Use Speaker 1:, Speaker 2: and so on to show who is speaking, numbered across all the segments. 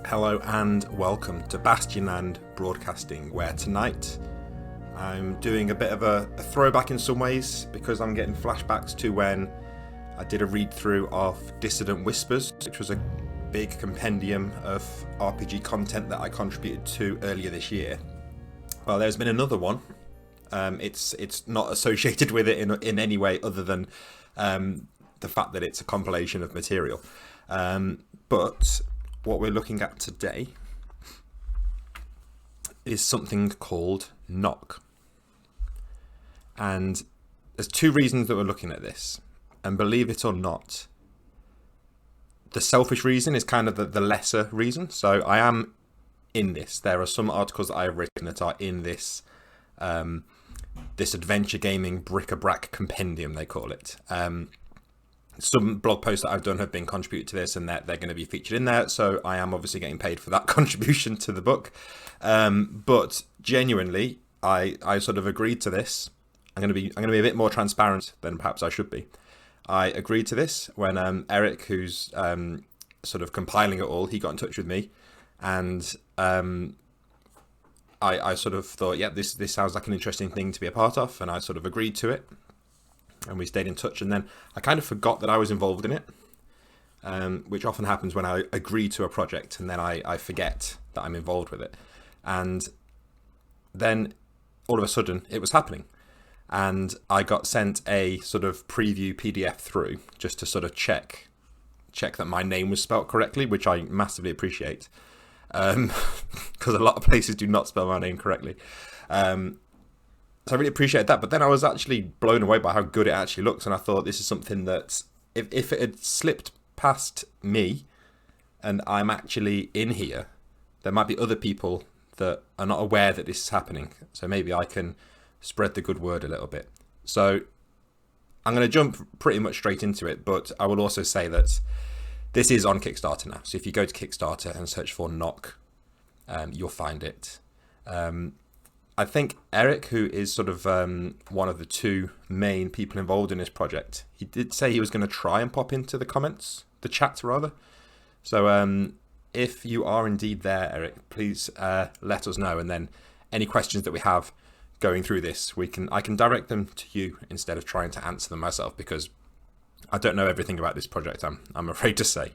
Speaker 1: Hello and welcome to Bastionland Broadcasting, where tonight I'm doing a bit of a throwback in some ways because I'm getting flashbacks to when I did a read through of Dissident Whispers, which was a big compendium of RPG content that I contributed to earlier this year. Well, there's been another one. It's not associated with it in any way other than the fact that it's a compilation of material. But what we're looking at today is something called Knock. And there's two reasons that we're looking at this. And believe it or not, the selfish reason is kind of the lesser reason. So I am in this. There are some articles that I have written that are in this this adventure gaming bric-a-brac compendium, they call it. Some blog posts that I've done have been contributed to this, and they're going to be featured in there. So I am obviously getting paid for that contribution to the book. But genuinely, I sort of agreed to this. I'm going to be a bit more transparent than perhaps I should be. I agreed to this when Eric, who's sort of compiling it all, he got in touch with me, and I sort of thought, yeah, this sounds like an interesting thing to be a part of, and I sort of agreed to it. And we stayed in touch, and then I kind of forgot that I was involved in it, which often happens when I agree to a project and then I forget that I'm involved with it. And then all of a sudden it was happening, and I got sent a sort of preview PDF through just to sort of check that my name was spelt correctly, which I massively appreciate, because a lot of places do not spell my name correctly. So I really appreciate that, but then I was actually blown away by how good it actually looks, and I thought this is something that if it had slipped past me and I'm actually in here, there might be other people that are not aware that this is happening, so maybe I can spread the good word a little bit. So I'm going to jump pretty much straight into it, but I will also say that this is on Kickstarter now, so if you go to Kickstarter and search for Knock, you'll find it. I think Eric, who is sort of one of the two main people involved in this project, he did say he was going to try and pop into the chat rather. So if you are indeed there, Eric, please let us know. And then any questions that we have going through this, I can direct them to you instead of trying to answer them myself, because I don't know everything about this project, I'm afraid to say.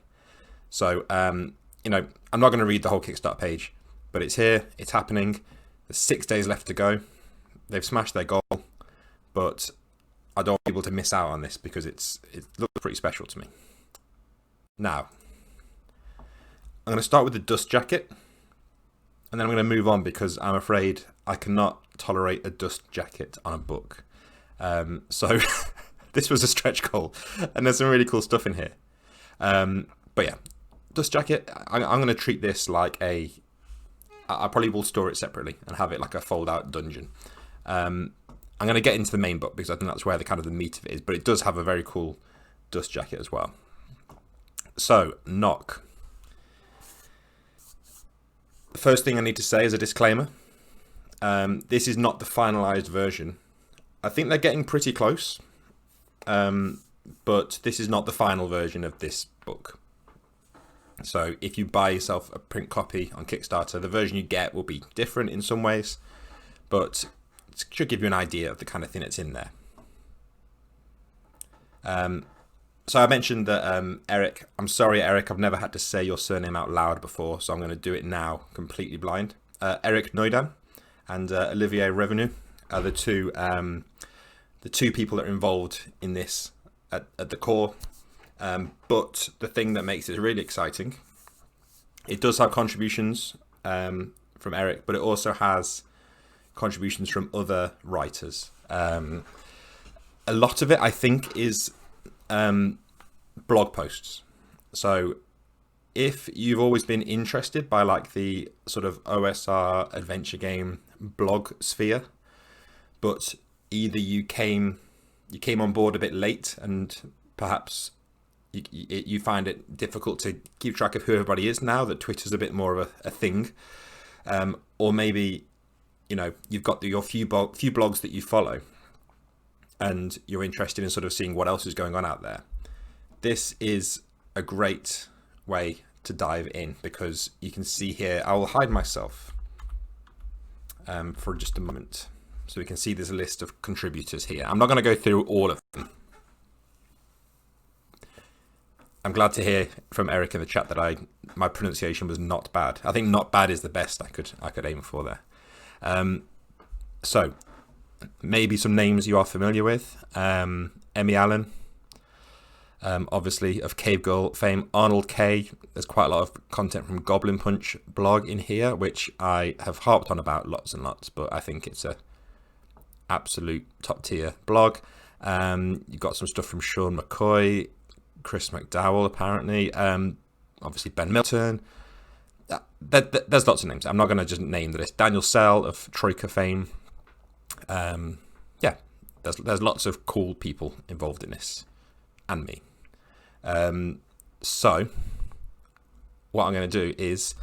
Speaker 1: So, I'm not going to read the whole Kickstarter page, but it's here, it's happening. There's 6 days left to go. They've smashed their goal, but I don't want people to miss out on this because it looks pretty special to me. Now, I'm going to start with the dust jacket, and then I'm going to move on because I'm afraid I cannot tolerate a dust jacket on a book. So this was a stretch goal, and there's some really cool stuff in here. But yeah, dust jacket, I'm going to treat this like I probably will store it separately and have it like a fold-out dungeon. I'm going to get into the main book because I think that's where the meat of it is, but it does have a very cool dust jacket as well. So, Knock. The first thing I need to say is a disclaimer. This is not the finalized version. I think they're getting pretty close, but this is not the final version of this book. So if you buy yourself a print copy on Kickstarter, the version you get will be different in some ways, but it should give you an idea of the kind of thing that's in there. So I mentioned that Eric, I'm sorry Eric, I've never had to say your surname out loud before, so I'm going to do it now completely blind. Eric Noidan and Olivier Revenu are the two people that are involved in this at the core. But the thing that makes it really exciting, it does have contributions from Eric, but it also has contributions from other writers. A lot of it, I think, is blog posts. So if you've always been interested by like the sort of OSR adventure game blog sphere, but either you came on board a bit late and perhaps you find it difficult to keep track of who everybody is now that Twitter's a bit more of a thing, or maybe you've got your few blogs that you follow and you're interested in sort of seeing what else is going on out there. This is a great way to dive in, because you can see here, I will hide myself for just a moment so we can see there's a list of contributors here. I'm not going to go through all of them. I'm glad to hear from Eric in the chat that my pronunciation was not bad. I think not bad is the best I could aim for there. So maybe some names you are familiar with. Emmy Allen, obviously of Cave Girl fame. Arnold K. There's quite a lot of content from Goblin Punch blog in here, which I have harped on about lots and lots, but I think it's a absolute top tier blog. You've got some stuff from Sean McCoy, Chris McDowell apparently, obviously Ben Milton. There's lots of names. I'm not going to just name the list. Daniel Sell of Troika fame. Yeah, there's lots of cool people involved in this, and me. So what I'm going to do is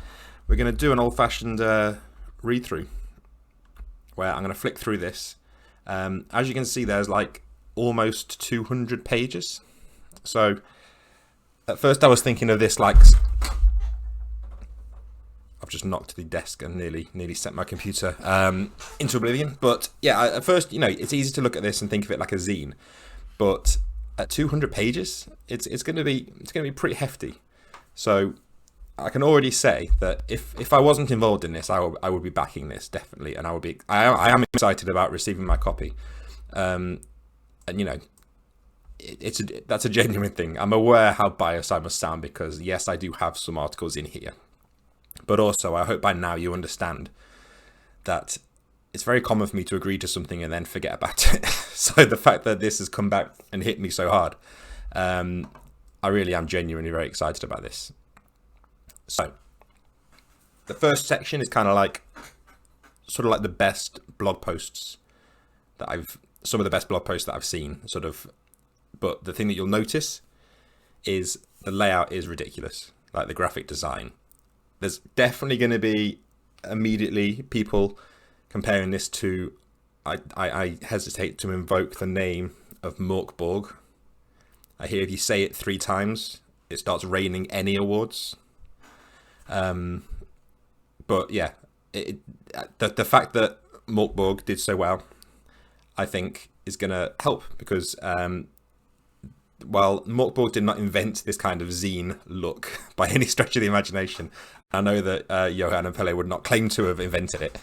Speaker 1: we're going to do an old-fashioned read through, where I'm going to flick through this. As you can see, there's like almost 200 pages. So at first I was thinking of this like, I've just knocked the desk and nearly sent my computer into oblivion. But yeah, at first, it's easy to look at this and think of it like a zine, but at 200 pages, it's going to be pretty hefty. So I can already say that if I wasn't involved in this, I would be backing this definitely, and I am excited about receiving my copy. And that's a genuine thing. I'm aware how biased I must sound, because yes, I do have some articles in here, but also I hope by now you understand that it's very common for me to agree to something and then forget about it. So the fact that this has come back and hit me so hard, I really am genuinely very excited about this. So the first section is kind of like sort of like the best blog posts that some of the best blog posts that I've seen, sort of. But the thing that you'll notice is the layout is ridiculous, like the graphic design. There's definitely going to be immediately people comparing this to, I hesitate to invoke the name of Morkborg. I hear if you say it 3 times, it starts raining any awards. But yeah, the fact that Morkborg did so well, I think is going to help, because while Morkborg did not invent this kind of zine look by any stretch of the imagination, I know that Johan and Pele would not claim to have invented it.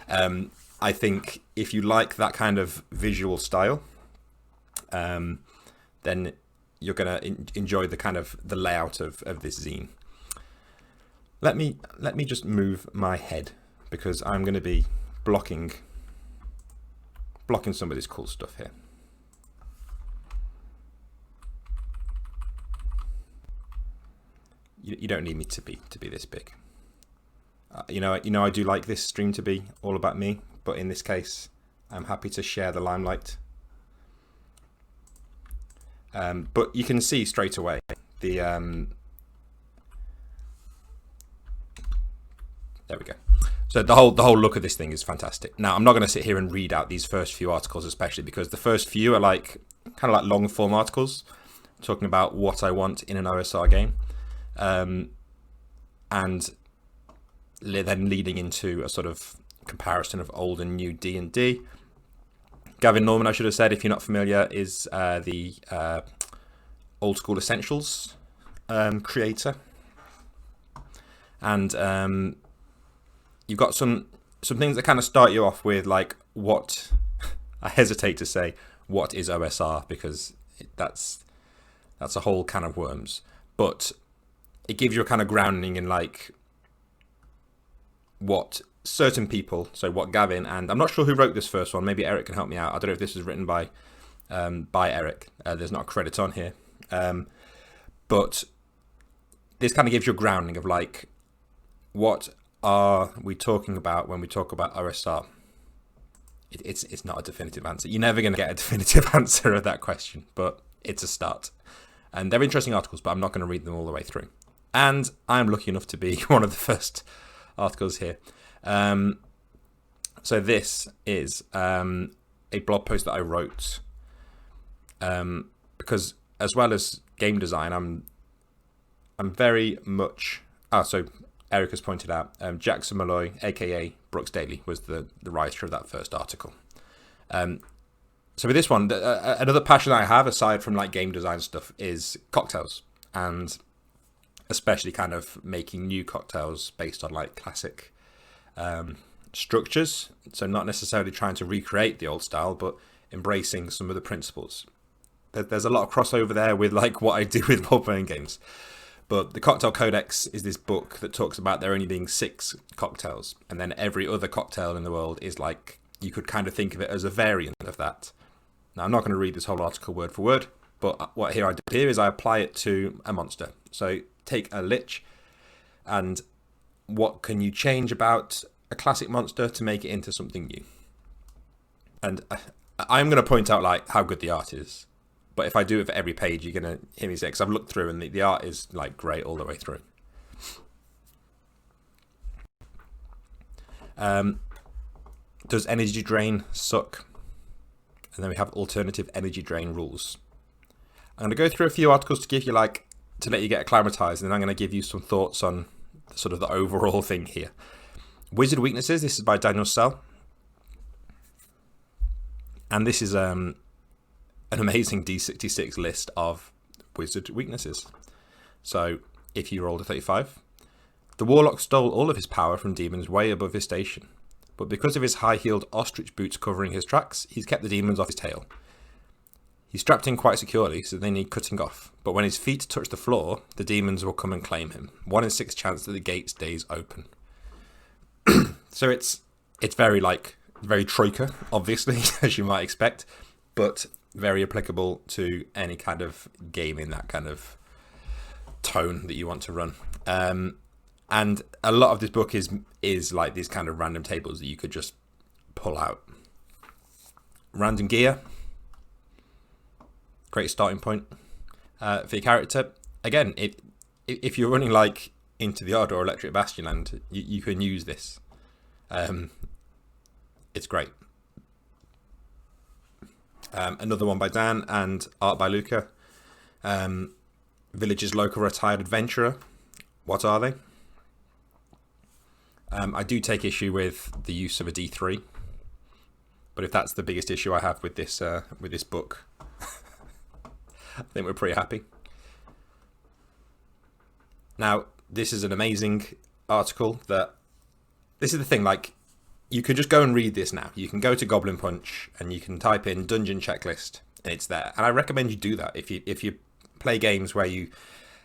Speaker 1: I think if you like that kind of visual style, then you're going to enjoy the kind of the layout of this zine. Let me just move my head, because I'm going to be blocking some of this cool stuff here. You don't need me to be this big. I do like this stream to be all about me, but in this case, I'm happy to share the limelight. But you can see straight away the there we go. So the whole look of this thing is fantastic. Now, I'm not going to sit here and read out these first few articles, especially because the first few are like kind of like long form articles talking about what I want in an OSR game. And then leading into a sort of comparison of old and new D&D. Gavin Norman, I should have said, if you're not familiar, is the Old School Essentials creator. And you've got some things that kind of start you off with, like, what I hesitate to say what is OSR, because that's a whole can of worms. But it gives you a kind of grounding in like what certain people, so what Gavin, and I'm not sure who wrote this first one, maybe Eric can help me out. I don't know if this was written by Eric. There's not a credit on here. But this kind of gives you a grounding of like, what are we talking about when we talk about OSR? It's not a definitive answer. You're never going to get a definitive answer of that question, but it's a start. And they're interesting articles, but I'm not going to read them all the way through. And I'm lucky enough to be one of the first articles here. So this is a blog post that I wrote because, as well as game design, I'm very much So Eric has pointed out Jackson Malloy, aka Brooks Daly, was the writer of that first article. So with this one, another passion I have aside from like game design stuff is cocktails, and especially kind of making new cocktails based on like classic structures. So not necessarily trying to recreate the old style, but embracing some of the principles. There's a lot of crossover there with like what I do with role-playing games. But the Cocktail Codex is this book that talks about there only being 6 cocktails, and then every other cocktail in the world is like, you could kind of think of it as a variant of that. Now, I'm not going to read this whole article word for word, but what I do here is I apply it to a monster. So take a lich, and what can you change about a classic monster to make it into something new? And I'm going to point out like how good the art is. But if I do it for every page, you're going to hear me say, because I've looked through and the art is like great all the way through. Does energy drain suck? And then we have alternative energy drain rules. I'm going to go through a few articles to give you like, to let you get acclimatized, and then I'm going to give you some thoughts on sort of the overall thing here. Wizard weaknesses, this is by Daniel Sell. And this is an amazing D66 list of wizard weaknesses. So if you rolled a 35, the warlock stole all of his power from demons way above his station, but because of his high-heeled ostrich boots covering his tracks, he's kept the demons off his tail. He's strapped in quite securely, so they need cutting off, but when his feet touch the floor, the demons will come and claim him. 1 in 6 chance that the gate stays open. So it's very troika, obviously, as you might expect, but very applicable to any kind of game in that kind of tone that you want to run. And a lot of this book is like these kind of random tables that you could just pull out. Random gear, great starting point for your character. Again, if you're running like Into the Odd or Electric Bastionland, you can use this. It's great. Another one by Dan and art by Luca. Village's local retired adventurer. What are they? I do take issue with the use of a D3, but if that's the biggest issue I have with this book, I think we're pretty happy. Now, this is an amazing article. This is the thing, like, you can just go and read this now. You can go to Goblin Punch and you can type in dungeon checklist and it's there. And I recommend you do that if you play games where you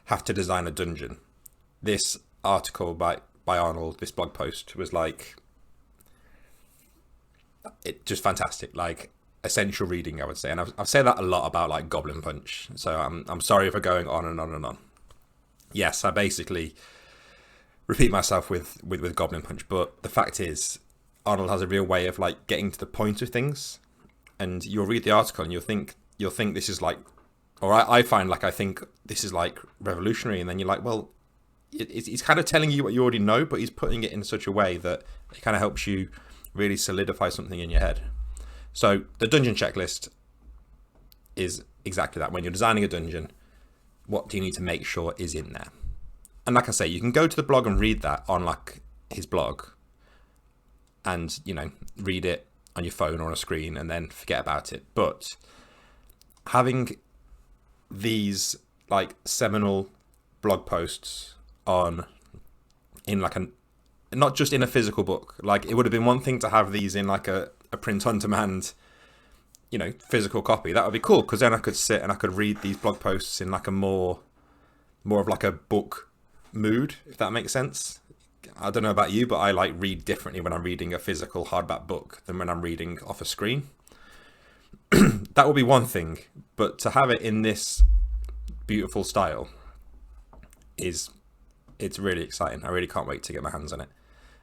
Speaker 1: have to design a dungeon. This article by Arnold, this blog post was like, it just fantastic, like essential reading, I would say. And I've said that a lot about like Goblin Punch, so I'm sorry for going on and on and on. Yes, I basically repeat myself with Goblin Punch, but the fact is Arnold has a real way of like getting to the point of things, and you'll read the article and you'll think this is like, or I find like I think this is like revolutionary, and then you're like, well, he's kind of telling you what you already know, but he's putting it in such a way that it kind of helps you really solidify something in your head. So the dungeon checklist is exactly that. When you're designing a dungeon, what do you need to make sure is in there? And like I say, you can go to the blog and read that on like his blog, and read it on your phone or on a screen and then forget about it. But having these like seminal blog posts in like not just in a physical book, like it would have been one thing to have these in like a print on demand physical copy. That would be cool, because then I could sit and I could read these blog posts in like a more of like a book mood, if that makes sense. I don't know about you, but I like read differently when I'm reading a physical hardback book than when I'm reading off a screen. That would be one thing, but to have it in this beautiful style it's really exciting. I really can't wait to get my hands on it.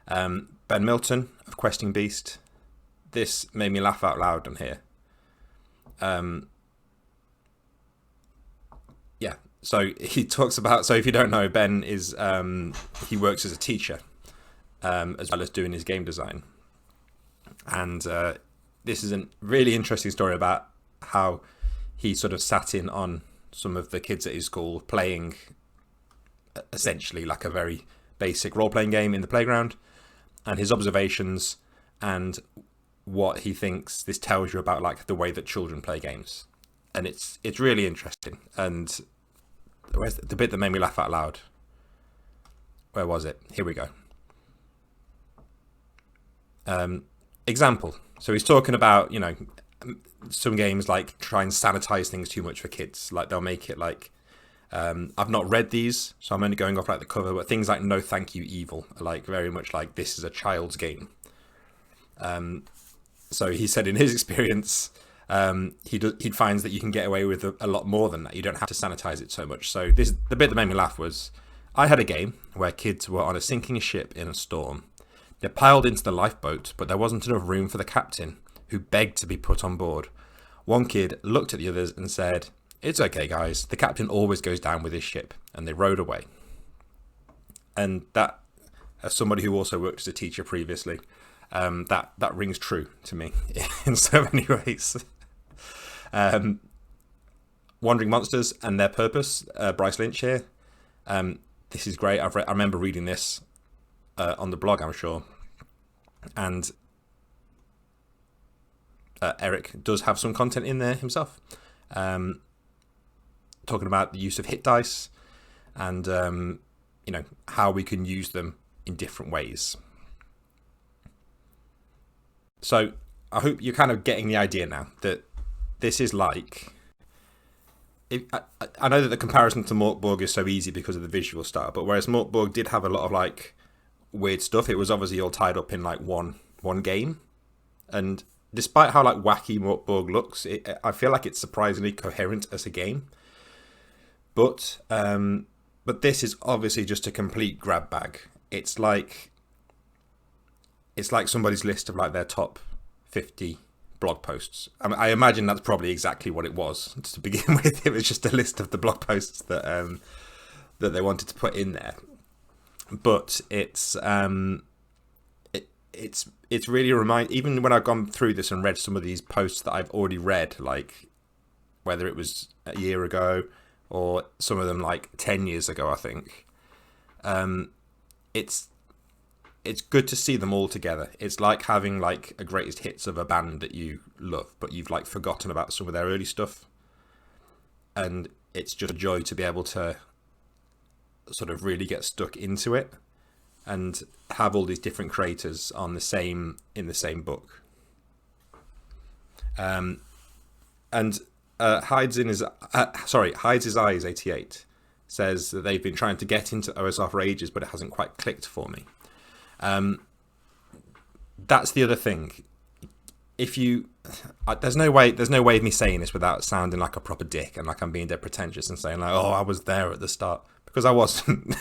Speaker 1: Ben Milton of Questing Beast. This made me laugh out loud on here. Yeah, so he talks about, so if you don't know, Ben is, he works as a teacher, as well as doing his game design. And this is a really interesting story about how he sort of sat in on some of the kids at his school playing essentially like a very basic role-playing game in the playground, and his observations and what he thinks this tells you about like the way that children play games. And it's really interesting. And where's the bit that made me laugh out loud? Where was it? Here we go. Example. So he's talking about, you know, some games like try and sanitize things too much for kids. Like they'll make it like, I've not read these, so I'm only going off like the cover, but things like No Thank You Evil are like very much like this is a child's game. So he said in his experience, he finds that you can get away with a lot more than that. You don't have to sanitize it so much. So the bit that made me laugh was, I had a game where kids were on a sinking ship in a storm. They piled into the lifeboat, but there wasn't enough room for the captain, who begged to be put on board. One kid looked at the others and said, "It's okay, guys. The captain always goes down with his ship," and they rowed away. And that, as somebody who also worked as a teacher previously, that rings true to me in so many ways. Wandering Monsters and Their Purpose, Bryce Lynch here. This is great. I remember reading this on the blog, I'm sure. And Eric does have some content in there himself, talking about the use of hit dice and you know, how we can use them in different ways. So I hope you're kind of getting the idea now that this is like, I know that the comparison to Morkborg is so easy because of the visual style, but whereas Morkborg did have a lot of like weird stuff, it was obviously all tied up in like one game. And despite how like wacky Morkborg looks, I feel like it's surprisingly coherent as a game. But this is obviously just a complete grab bag. It's like somebody's list of like their top 50 blog posts. I imagine that's probably exactly what it was to begin with. It was just a list of the blog posts that they wanted to put in there. But it's really even when I've gone through this and read some of these posts that I've already read, like whether it was a year ago or some of them like 10 years ago, I think, it's good to see them all together. It's like having like a greatest hits of a band that you love, but you've like forgotten about some of their early stuff. And it's just a joy to be able to sort of really get stuck into it and have all these different creators in the same book. And Hides His Eyes 88 says that they've been trying to get into OSR for ages, but it hasn't quite clicked for me. That's the other thing. There's no way of me saying this without sounding like a proper dick and like I'm being dead pretentious and saying like, oh, I was there at the start, because I wasn't.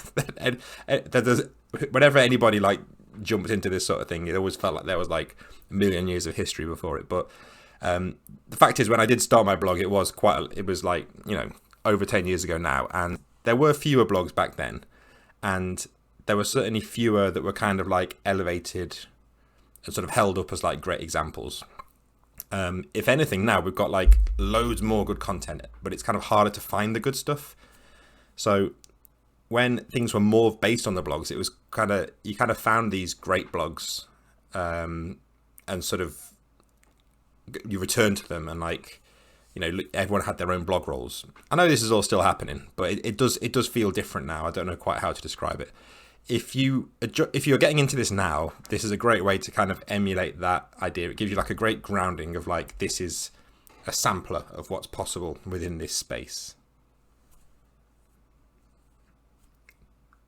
Speaker 1: Whenever anybody like jumped into this sort of thing, it always felt like there was like a million years of history before it. But the fact is, when I did start my blog, it was like, you know, over 10 years ago now, and there were fewer blogs back then, and there were certainly fewer that were kind of like elevated and sort of held up as like great examples. If anything, now we've got like loads more good content, but it's kind of harder to find the good stuff. So when things were more based on the blogs, it was you kind of found these great blogs, and sort of you return to them, and like, you know, everyone had their own blog roles. I know this is all still happening, but it does feel different now. I don't know quite how to describe it. If you're getting into this now, this is a great way to kind of emulate that idea. It gives you like a great grounding of like, this is a sampler of what's possible within this space.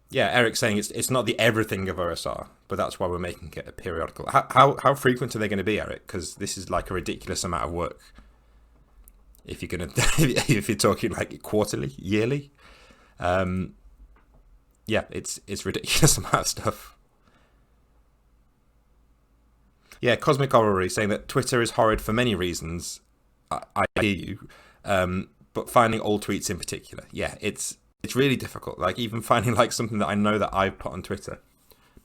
Speaker 1: Yeah, Eric's saying it's not the everything of OSR, but that's why we're making it a periodical. How frequent are they going to be, Eric? Because this is like a ridiculous amount of work. If you're talking like quarterly, yearly, yeah, it's ridiculous amount of stuff. Yeah, Cosmic Horror saying that Twitter is horrid for many reasons. I hear you, but finding old tweets in particular, yeah, it's really difficult. Like even finding like something that I know that I've put on Twitter.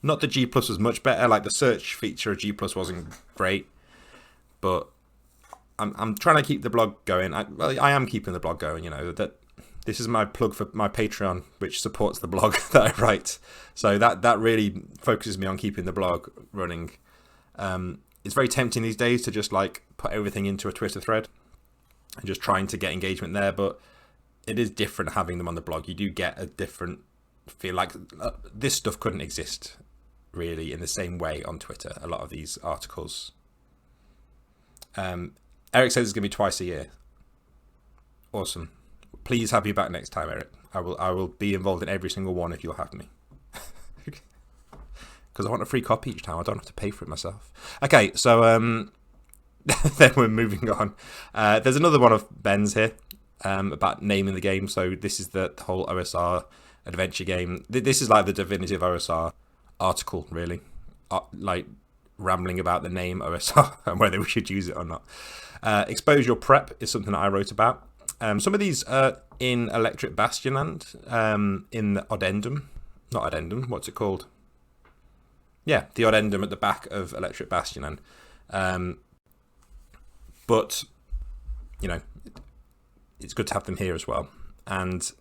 Speaker 1: Not that G+ was much better. Like the search feature of G+ wasn't great, but I'm trying to keep the blog going. I am keeping the blog going. You know that This is my plug for my Patreon, which supports the blog that I write. So that really focuses me on keeping the blog running. It's very tempting these days to just like put everything into a Twitter thread and just trying to get engagement there, but it is different having them on the blog. You do get a different feel. Like this stuff couldn't exist really in the same way on Twitter, a lot of these articles. Eric says it's going to be twice a year. Awesome. Please have you back next time, Eric. I will be involved in every single one if you'll have me. Because I want a free copy each time. I don't have to pay for it myself. Okay, so then we're moving on. There's another one of Ben's here about naming the game. So this is the whole OSR adventure game. This is like the definitive OSR article, really. Like rambling about the name OSR and whether we should use it or not. Expose Your Prep is something that I wrote about. Some of these are in Electric Bastionland, in the Addendum. Not Addendum, what's it called? Yeah, the Addendum at the back of Electric Bastionland. But, you know, it's good to have them here as well. And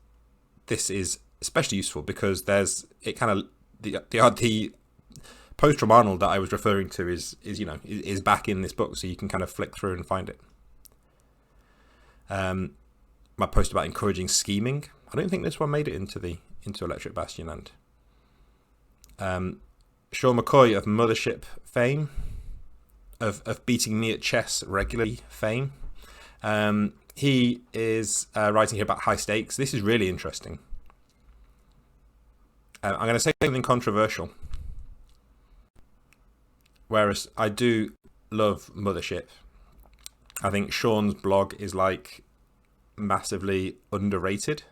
Speaker 1: this is especially useful because there's, it kind of, the post from Arnold that I was referring to is back in this book, so you can kind of flick through and find it. My post about encouraging scheming. I don't think this one made it into Electric Bastionland. Sean McCoy of Mothership fame, of beating me at chess regularly fame. He is writing here about high stakes. This is really interesting. I'm going to say something controversial. Whereas I do love Mothership, I think Sean's blog is like massively underrated,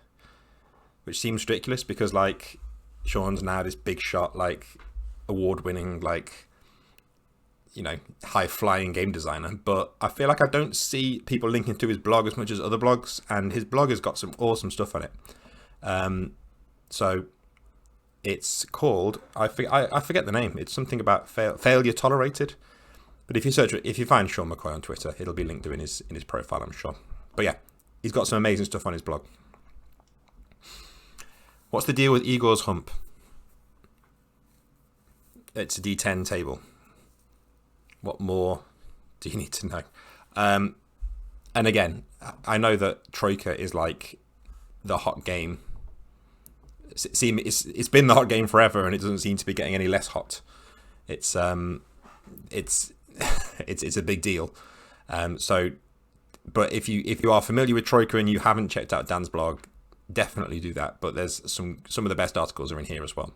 Speaker 1: which seems ridiculous because like Sean's now this big shot, like award-winning, like, you know, high-flying game designer, but I feel like I don't see people linking to his blog as much as other blogs, and his blog has got some awesome stuff on it. So it's called, I forget the name. It's something about failure tolerated. But if you find Sean McCoy on Twitter, it'll be linked to in his profile, I'm sure. But yeah, he's got some amazing stuff on his blog. What's the deal with Igor's hump? It's a D10 table. What more do you need to know? And again, I know that Troika is like the hot game. It's been the hot game forever, and it doesn't seem to be getting any less hot. It's it's a big deal. But if you are familiar with Troika and you haven't checked out Dan's blog, definitely do that. But there's some of the best articles are in here as well.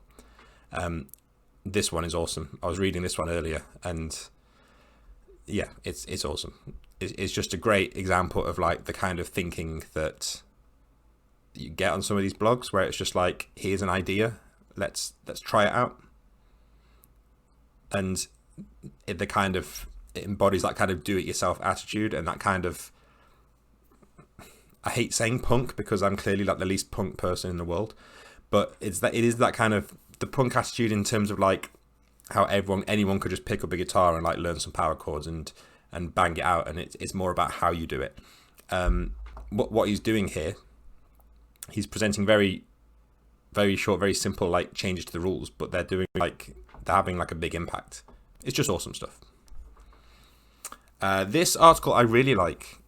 Speaker 1: This one is awesome. I was reading this one earlier, and yeah, it's awesome. It's just a great example of like the kind of thinking that you get on some of these blogs, where it's just like, here's an idea, let's try it out, and it embodies that kind of do-it-yourself attitude, and that kind of, I hate saying punk because I'm clearly like the least punk person in the world, but it is that kind of the punk attitude in terms of like how anyone could just pick up a guitar and like learn some power chords and bang it out, and it's more about how you do it. What he's doing here, he's presenting very, very short, very simple like changes to the rules, but they're having like a big impact. It's just awesome stuff. This article I really like.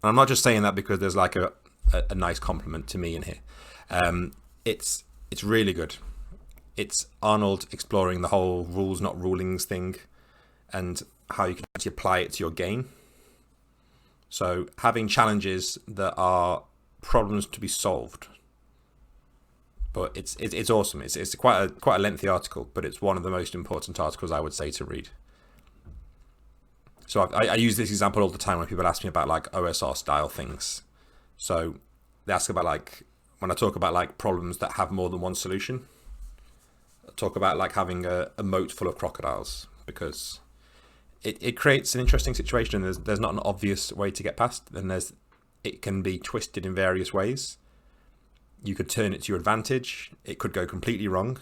Speaker 1: I'm not just saying that because there's like a nice compliment to me in here. It's really good. It's Arnold exploring the whole rules not rulings thing and how you can actually apply it to your game. So having challenges that are problems to be solved. But it's awesome. It's quite a lengthy article, but it's one of the most important articles I would say to read. So I use this example all the time when people ask me about like OSR style things. So they ask about like, when I talk about like problems that have more than one solution, I talk about like having a moat full of crocodiles, because it creates an interesting situation. There's not an obvious way to get past, and it can be twisted in various ways. You could turn it to your advantage. It could go completely wrong.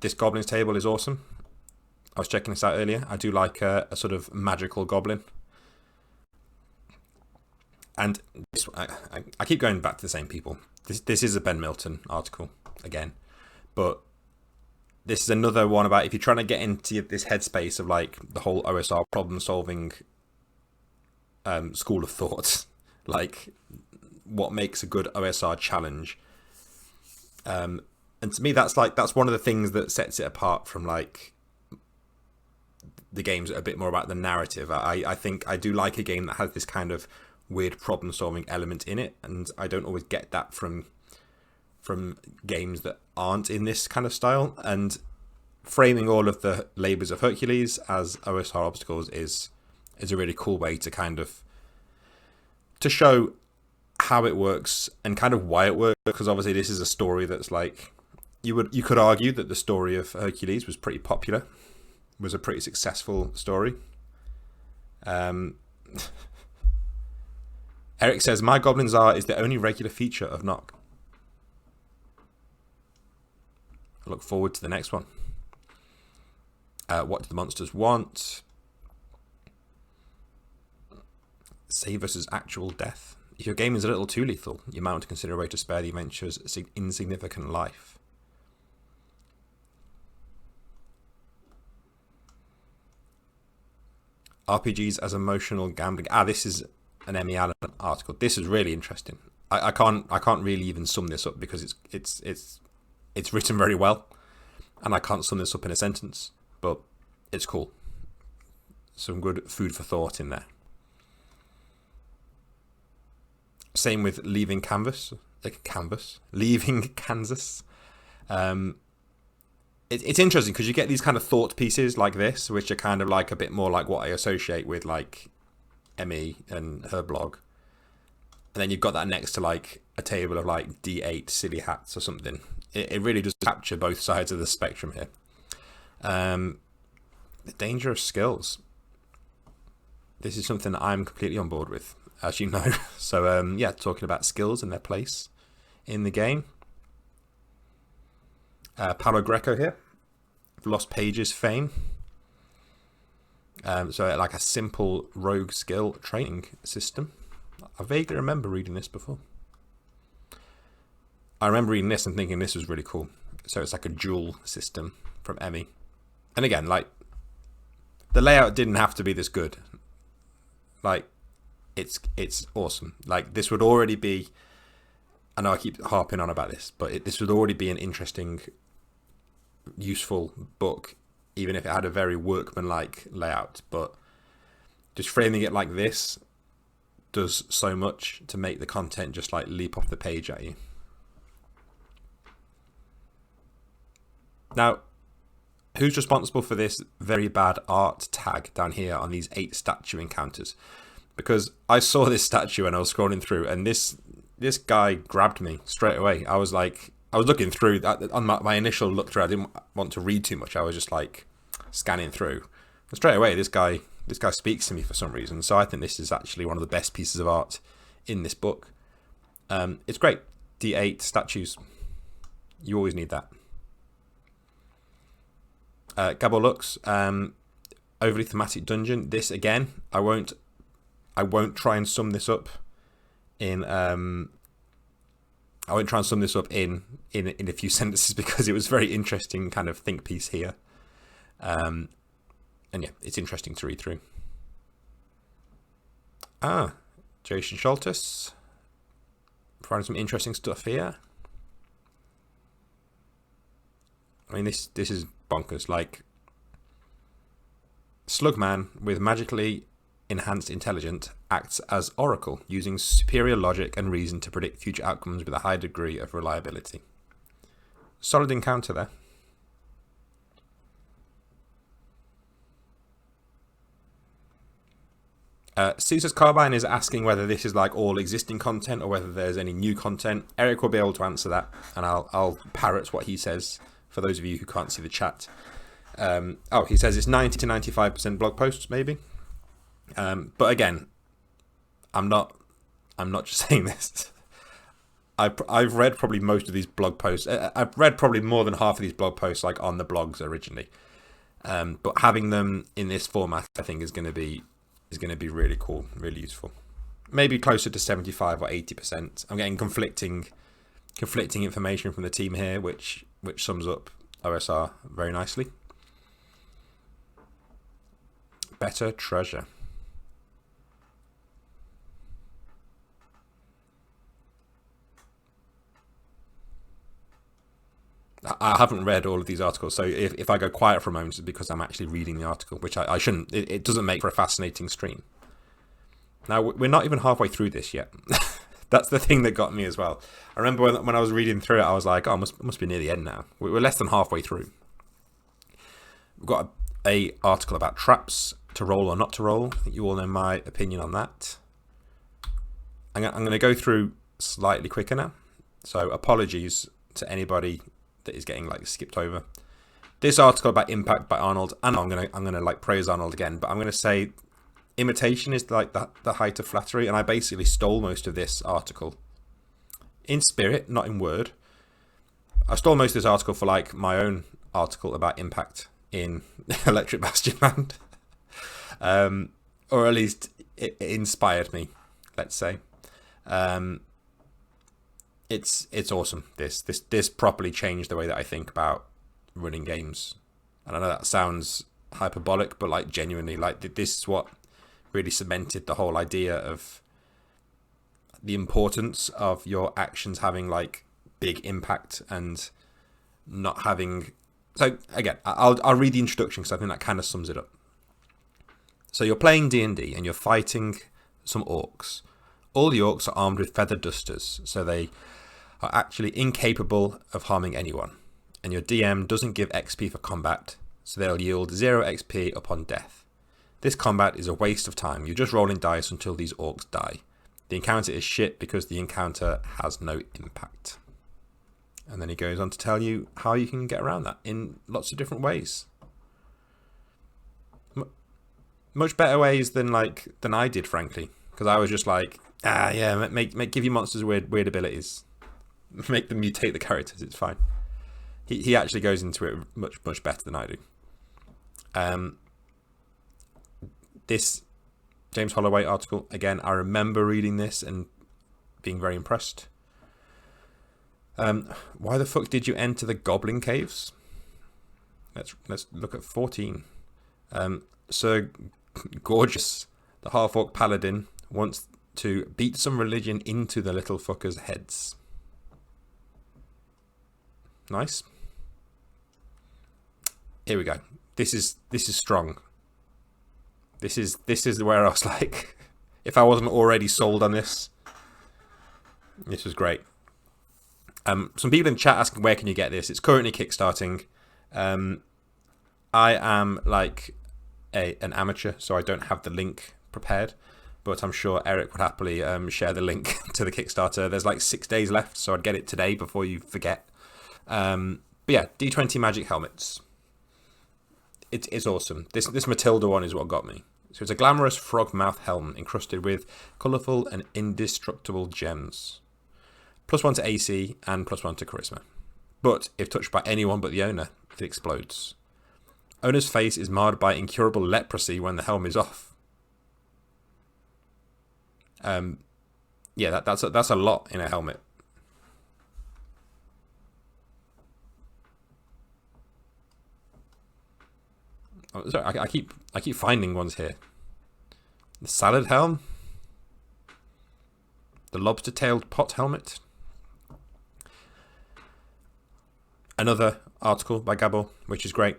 Speaker 1: This goblin's table is awesome. I was checking this out earlier. I do like a sort of magical goblin. And this, I keep going back to the same people. This is a Ben Milton article again, but this is another one about if you're trying to get into this headspace of like the whole OSR problem solving school of thought, like what makes a good OSR challenge. And to me, that's one of the things that sets it apart from like the games that are a bit more about the narrative. I think I do like a game that has this kind of weird problem solving element in it, and I don't always get that from games that aren't in this kind of style. And framing all of the labors of Hercules as OSR obstacles is a really cool way to kind of to show how it works and kind of why it works, because obviously this is a story that's like you could argue that the story of Hercules was pretty popular, was a pretty successful story. Eric says, My Goblins Are is the only regular feature of Knock. I look forward to the next one. What do the monsters want? Save versus actual death. If your game is a little too lethal, you might want to consider a way to spare the adventurer's insignificant life. RPGs as emotional gambling. This is an Emmy Allen article. This is really interesting. I can't really even sum this up because it's written very well, and I can't sum this up in a sentence, but it's cool. Some good food for thought in there. Same with Leaving Kansas. It's interesting because you get these kind of thought pieces like this, which are kind of like a bit more like what I associate with like Emmy and her blog. And then you've got that next to like a table of like D8 silly hats or something. It really does capture both sides of the spectrum here. The danger of skills. This is something that I'm completely on board with, as you know. So yeah, talking about skills and their place in the game. Paolo Greco here, Lost Pages fame. So like a simple rogue skill training system. I vaguely remember reading this before. I remember reading this and thinking this was really cool. So it's like a dual system from Emmy. And again, like the layout didn't have to be this good. Like it's awesome. Like this would already be, I know I keep harping on about this, but this would already be an interesting, useful book, even if it had a very workmanlike layout. But just framing it like this does so much to make the content just like leap off the page at you. Now, who's responsible for this very bad art tag down here on these 8 statue encounters? Because I saw this statue and I was scrolling through, and this guy grabbed me straight away. I was looking through that on my initial look through. I didn't want to read too much. I was just like scanning through, and straight away this guy speaks to me for some reason. So I think this is actually one of the best pieces of art in this book. It's great. D8 statues. You always need that. Gabo Lux, overly thematic dungeon. This again, I won't try and sum this up in I won't try and sum this up in a few sentences because it was very interesting kind of think piece here. And yeah, it's interesting to read through. Jason Schultes, finding some interesting stuff here. I mean, this is bonkers. Like, Slugman with magically enhanced intelligence acts as oracle, using superior logic and reason to predict future outcomes with a high degree of reliability. Solid encounter there. Caesar's Carbine is asking whether this is like all existing content or whether there's any new content. Eric will be able to answer that, and I'll parrot what he says for those of you who can't see the chat. He says it's 90 to 95% blog posts, maybe. But again, I'm not just saying this. I've read probably most of these blog posts. I've read probably more than half of these blog posts like on the blogs originally. But having them in this format, I think, is going to be really cool, really useful. maybe closer to 75 or 80%. I'm getting conflicting information from the team here, which sums up OSR very nicely. Better treasure. I haven't read all of these articles, so if I go quiet for a moment, it's because I'm actually reading the article, which I shouldn't. It doesn't make for a fascinating stream. Now, we're not even halfway through this yet. That's the thing that got me as well. I remember when I was reading through it, I was like, oh, must be near the end now. We're less than halfway through. We've got a article about traps, to roll or not to roll. I think you all know my opinion on that. I'm going to go through slightly quicker now. So apologies to anybody that is getting like skipped over. This article about impact by Arnold, and I'm gonna like praise Arnold again, but I'm gonna say imitation is like the height of flattery, and I basically stole most of this article in spirit, not in word. I stole most of this article for like my own article about impact in Electric Bastion Land, or at least it inspired me. Let's say. It's awesome. This properly changed the way that I think about running games. And I know that sounds hyperbolic, but like genuinely, like this is what really cemented the whole idea of the importance of your actions having like big impact and not having. So again, I'll read the introduction because I think that kind of sums it up. So you're playing D&D and you're fighting some orcs. All the orcs are armed with feather dusters, so they are actually incapable of harming anyone. And your DM doesn't give XP for combat, so they'll yield 0 XP upon death. This combat is a waste of time. You're just rolling dice until these orcs die. The encounter is shit because the encounter has no impact. And then he goes on to tell you how you can get around that in lots of different ways. Much better ways than I did, frankly, because I was just like, give your monsters weird abilities, make them mutate the characters. It's fine. He actually goes into it much better than I do. This James Holloway article, again, I remember reading this and being very impressed. Why the fuck did you enter the Goblin Caves? Let's look at 14. Sir Gorgeous, the half-orc paladin, wants to beat some religion into the little fuckers' heads. Nice. Here we go. This is strong. This is where I was like, if I wasn't already sold on this was great. Some people in chat asking where can you get this. It's currently kickstarting. I am like an amateur, so I don't have the link prepared, but I'm sure Eric would happily share the link to the Kickstarter. There's like 6 days left, so I'd get it today before you forget. But yeah, D20 magic helmets. It's awesome. This Matilda one is what got me. So it's a glamorous frog mouth helm encrusted with colourful and indestructible gems. +1 to AC and +1 to charisma. But if touched by anyone but the owner, it explodes. Owner's face is marred by incurable leprosy when the helm is off. Yeah, that's a lot in a helmet. Oh, sorry, I keep finding ones here. The salad helm, the lobster-tailed pot helmet. Another article by Gabor, which is great.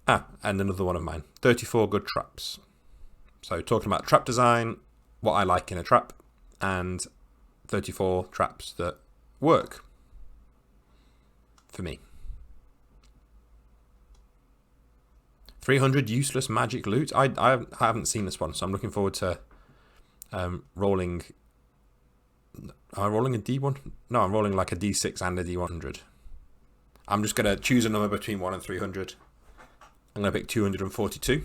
Speaker 1: And another one of mine. 34 good traps. So talking about trap design, what I like in a trap, and 34 traps that work for me. 300 useless magic loot. I haven't seen this one, so I'm looking forward to rolling. Am I rolling a D1? No, I'm rolling like a D6 and a D100. I'm just going to choose a number between 1 and 300. I'm going to pick 242.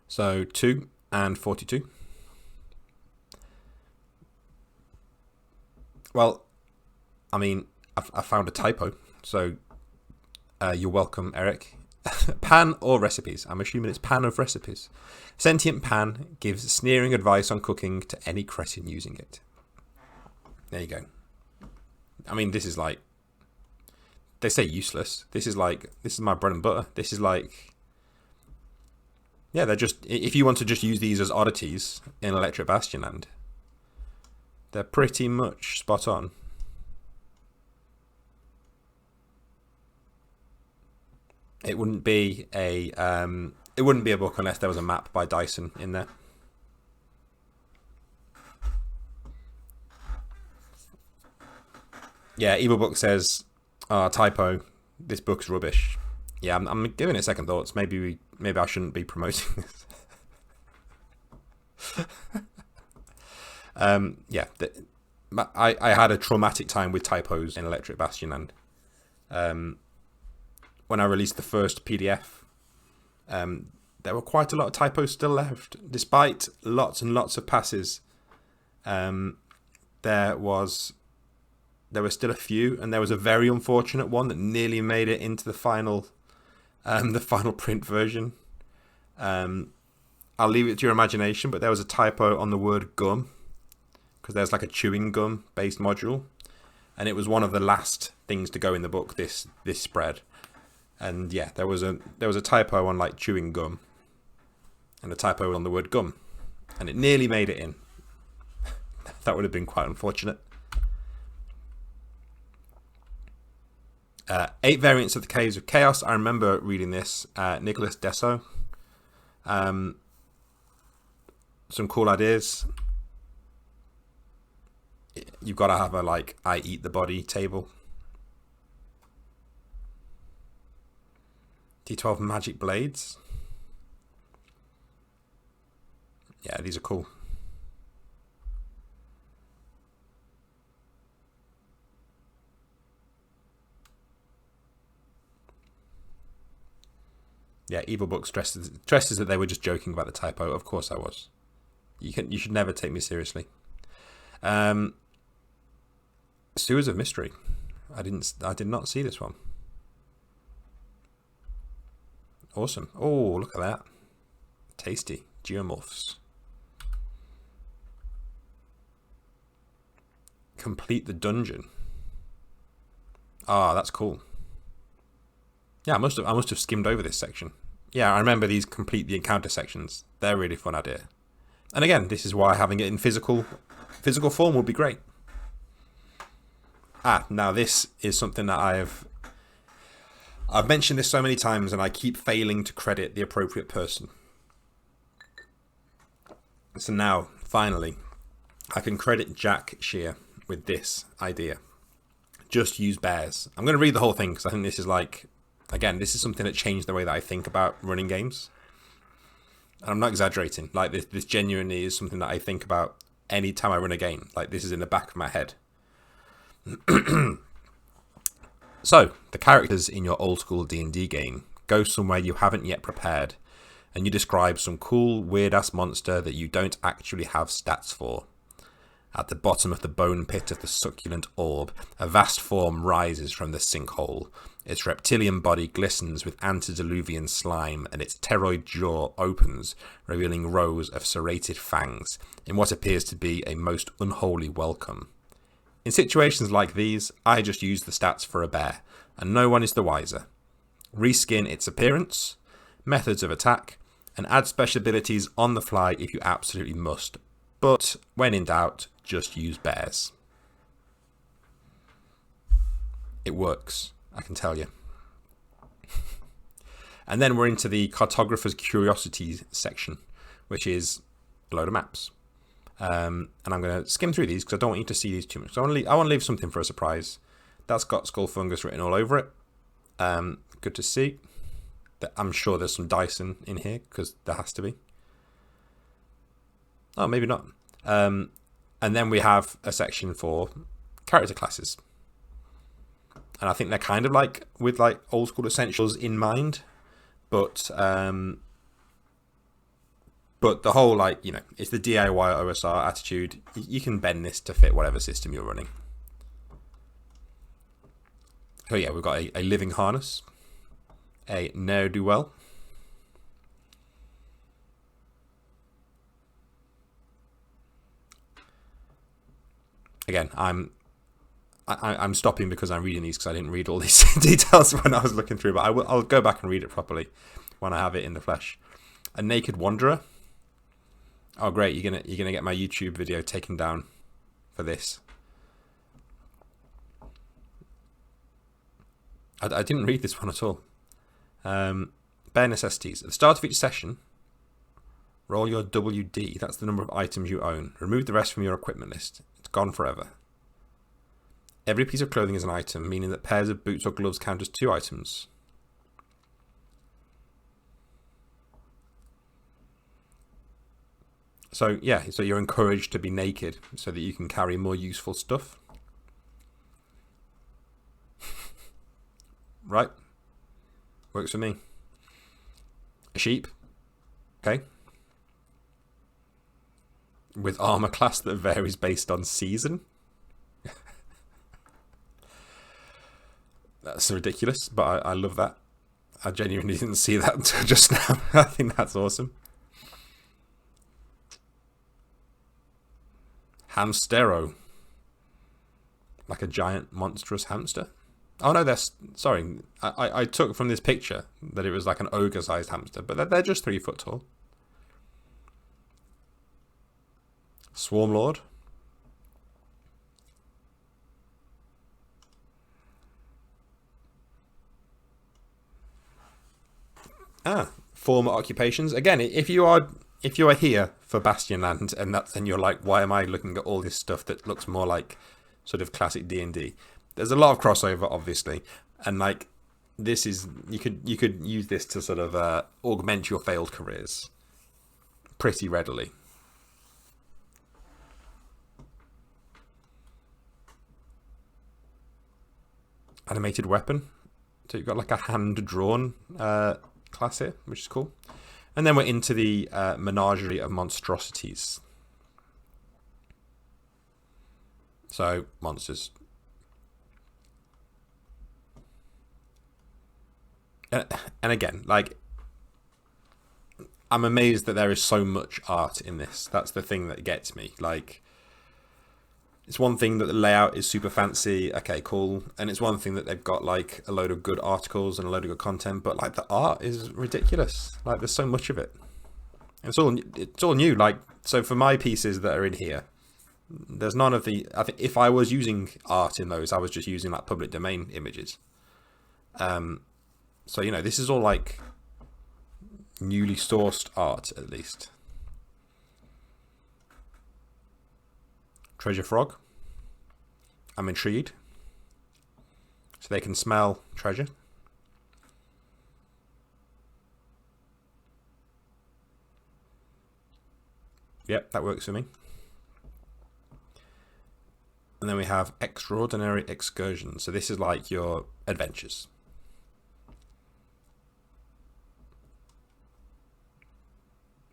Speaker 1: So 2 and 42. Well, I mean, I found a typo. So You're welcome, Eric. Pan or recipes? I'm assuming it's pan of recipes. Sentient pan gives sneering advice on cooking to any cretin using it. There you go. I mean, this is like, they say useless. This is my bread and butter. This is like, yeah, they're just, if you want to just use these as oddities in Electric Bastion land, they're pretty much spot on. It wouldn't be a book unless there was a map by Dyson in there. Yeah, Evil Book says, typo, this book's rubbish. Yeah, I'm giving it second thoughts. Maybe I shouldn't be promoting this. Yeah, I had a traumatic time with typos in Electric Bastion land. When I released the first PDF, there were quite a lot of typos still left, despite lots and lots of passes. There were still a few, and there was a very unfortunate one that nearly made it into the final print version. I'll leave it to your imagination, but there was a typo on the word gum, because there's like a chewing gum based module, and it was one of the last things to go in the book, this spread. And yeah, there was a typo on like chewing gum, and a typo on the word gum, and it nearly made it in. That would have been quite unfortunate. 8 variants of the Caves of Chaos. I remember reading this. Nicholas Desso. Some cool ideas. You've got to have a like I eat the body table. D12 magic blades. Yeah, these are cool. Yeah, Evil Book stresses that they were just joking about the typo. Of course I was. You should never take me seriously. Sewers of Mystery. I did not see this one. Awesome. Oh, look at that. Tasty. Geomorphs. Complete the dungeon. Ah, that's cool. Yeah, I must have skimmed over this section. Yeah, I remember these complete the encounter sections. They're a really fun idea. And again, this is why having it in physical form would be great. Now this is something that I've mentioned this so many times, and I keep failing to credit the appropriate person. So now, finally, I can credit Jack Shear with this idea. Just use bears. I'm going to read the whole thing because I think this is like, again, this is something that changed the way that I think about running games. And I'm not exaggerating. Like this genuinely is something that I think about any time I run a game. Like this is in the back of my head. So, the characters in your old school D&D game go somewhere you haven't yet prepared, and you describe some cool, weird-ass monster that you don't actually have stats for. At the bottom of the bone pit of the succulent orb, a vast form rises from the sinkhole. Its reptilian body glistens with antediluvian slime, and its pteroid jaw opens, revealing rows of serrated fangs, in what appears to be a most unholy welcome. In situations like these, I just use the stats for a bear, and no one is the wiser. Reskin its appearance, methods of attack, and add special abilities on the fly if you absolutely must. But when in doubt, just use bears. It works, I can tell you. And then we're into the Cartographer's Curiosities section, which is a load of maps. And I'm going to skim through these because I don't want you to see these too much. So I want to leave something for a surprise. That's got Skull Fungus written all over it. Good to see. I'm sure there's some Dyson in here because there has to be. Oh, maybe not. And then we have a section for character classes. And I think they're kind of like with like old school essentials in mind. But the whole, like, you know, it's the DIY OSR attitude. You can bend this to fit whatever system you're running. So yeah, we've got a living harness. a ne'er-do-well. Again, I'm stopping because I'm reading these because I didn't read all these details when I was looking through, but I'll go back and read it properly when I have it in the flesh. A naked wanderer. Oh great, you're gonna get my YouTube video taken down for this. I didn't read this one at all. Bare necessities. At the start of each session, roll your WD. That's the number of items you own. Remove the rest from your equipment list. It's gone forever. Every piece of clothing is an item, meaning that pairs of boots or gloves count as 2 items. So yeah, so you're encouraged to be naked so that you can carry more useful stuff. Right? Works for me. A sheep. Okay. With armor class that varies based on season. That's ridiculous, but I love that. I genuinely didn't see that until just now. I think that's awesome. Hamstero. Like a giant monstrous hamster. Oh no, sorry. I took from this picture that it was like an ogre-sized hamster, but they're just 3 foot tall. Swarmlord. Former occupations. Again, if you are here for Bastionland and you're like, why am I looking at all this stuff that looks more like sort of classic D&D? There's a lot of crossover, obviously, and like this is you could use this to sort of augment your failed careers pretty readily. Animated weapon. So you've got like a hand-drawn class here, which is cool. And then we're into the menagerie of monstrosities. So, monsters. And again, like, I'm amazed that there is so much art in this. That's the thing that gets me. Like, it's one thing that the layout is super fancy, okay, cool, and it's one thing that they've got like a load of good articles and a load of good content, but like the art is ridiculous. Like there's so much of it. And it's all new. Like, so for my pieces that are in here, there's none of the. I think if I was using art in those, I was just using like public domain images. So you know, this is all like newly sourced art at least. Treasure frog. I'm intrigued. So they can smell treasure. Yep, that works for me. And then we have extraordinary excursions. So this is like your adventures.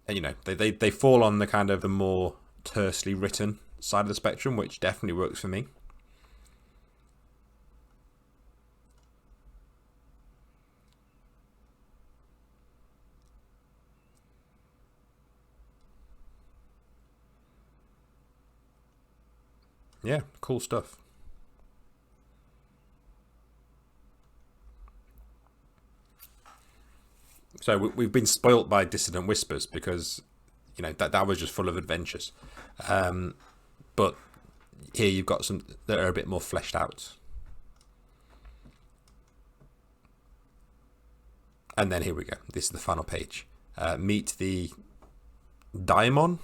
Speaker 1: And you know, they fall on the kind of the more tersely written side of the spectrum, which definitely works for me. Yeah, cool stuff. So we've been spoilt by Dissident Whispers because, you know, that was just full of adventures. But here you've got some that are a bit more fleshed out. And then here we go. This is the final page. Meet the Daimon.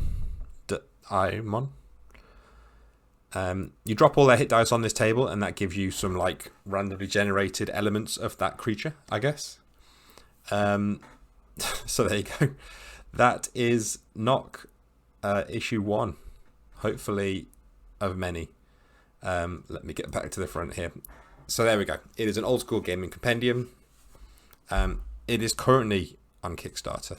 Speaker 1: You drop all their hit dice on this table, and that gives you some like randomly generated elements of that creature, I guess. So there you go. That is Knock issue 1. Hopefully of many. Let me get back to the front here. So there we go. It is an old school gaming compendium. It is currently on Kickstarter.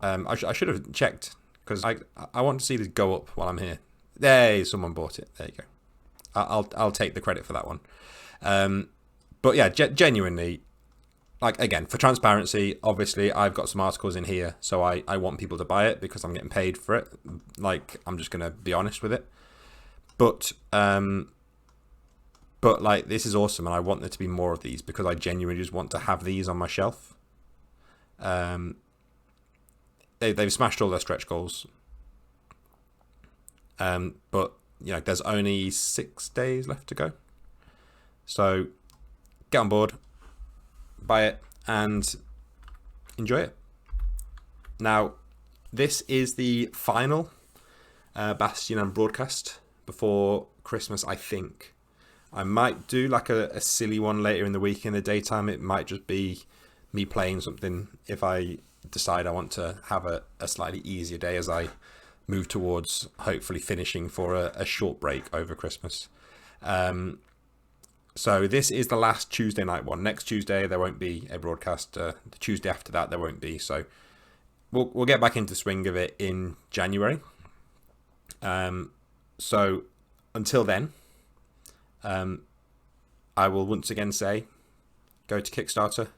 Speaker 1: I should have checked because I want to see this go up while I'm here. Hey, someone bought it. There you go. I'll take the credit for that one. But yeah, genuinely, like, again, for transparency, obviously I've got some articles in here, so I want people to buy it because I'm getting paid for it. Like, I'm just gonna be honest with it. But like, this is awesome, and I want there to be more of these because I genuinely just want to have these on my shelf. They've smashed all their stretch goals. But there's only 6 days left to go. So get on board, buy it, and enjoy it. Now, this is the final Bastion and broadcast before Christmas, I think. I might do like a silly one later in the week in the daytime. It might just be me playing something if I decide I want to have a slightly easier day as I move towards hopefully finishing for a short break over Christmas. So this is the last Tuesday night one. Next Tuesday there won't be a broadcast. The Tuesday after that there won't be. So we'll get back into the swing of it in January. So until then, I will once again say, go to Kickstarter,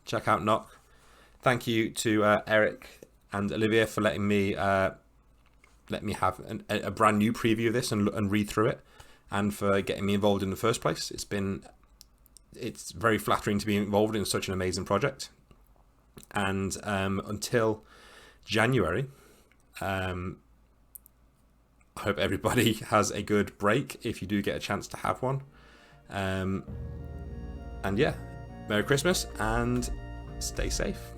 Speaker 1: check out Knock. Thank you to Eric and Olivia for letting me have a brand new preview of this and read through it, and for getting me involved in the first place. It's very flattering to be involved in such an amazing project. And until January, I hope everybody has a good break if you do get a chance to have one. And yeah, Merry Christmas and stay safe.